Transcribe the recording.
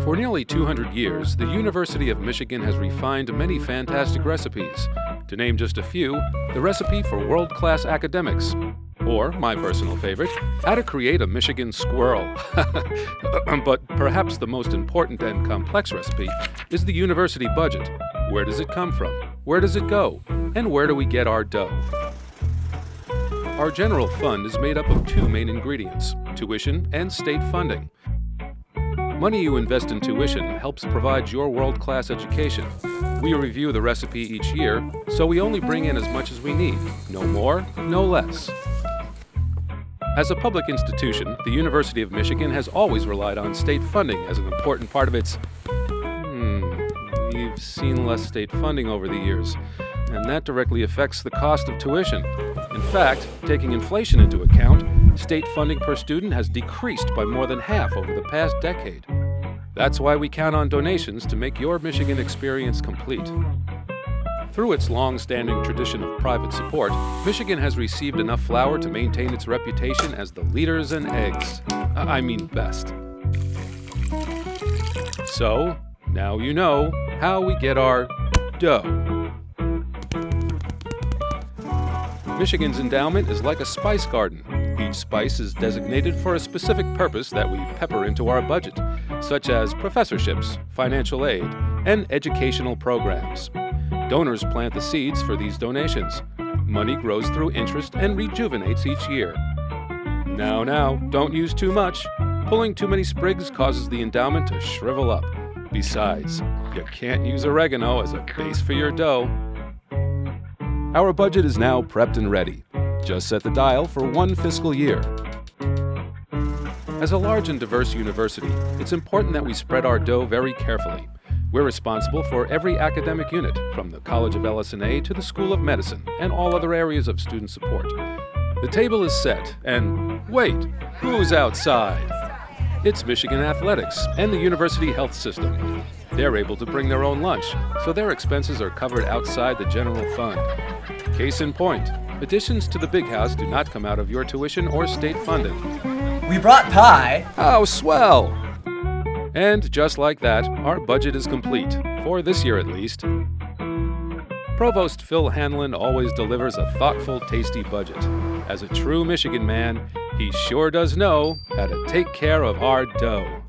For nearly 200 years, the University of Michigan has refined many fantastic recipes. To name just a few, the recipe for world-class academics, or, my personal favorite, how to create a Michigan squirrel. But perhaps the most important and complex recipe is the university budget. Where does it come from? Where does it go? And where do we get our dough? Our general fund is made up of two main ingredients, tuition and state funding. Money you invest in tuition helps provide your world-class education. We review the recipe each year, so we only bring in as much as we need. No more, no less. As a public institution, the University of Michigan has always relied on state funding as an important part of its... We've seen less state funding over the years, and that directly affects the cost of tuition. In fact, taking inflation into account, state funding per student has decreased by more than half over the past decade. That's why we count on donations to make your Michigan experience complete. Through its long-standing tradition of private support, Michigan has received enough flour to maintain its reputation as the leaders in eggs. Best. So, now you know how we get our dough. Michigan's endowment is like a spice garden. Each spice is designated for a specific purpose that we pepper into our budget, such as professorships, financial aid, and educational programs. Donors plant the seeds for these donations. Money grows through interest and rejuvenates each year. Now, don't use too much. Pulling too many sprigs causes the endowment to shrivel up. Besides, you can't use oregano as a base for your dough. Our budget is now prepped and ready. Just set the dial for 1 fiscal year. As a large and diverse university, it's important that we spread our dough very carefully. We're responsible for every academic unit, from the College of LS&A to the School of Medicine, and all other areas of student support. The table is set, and wait, who's outside? It's Michigan Athletics and the University Health System. They're able to bring their own lunch, so their expenses are covered outside the general fund. Case in point, additions to the Big House do not come out of your tuition or state funding. We brought pie. Oh, swell! And just like that, our budget is complete, for this year at least. Provost Phil Hanlon always delivers a thoughtful, tasty budget. As a true Michigan man, he sure does know how to take care of our dough.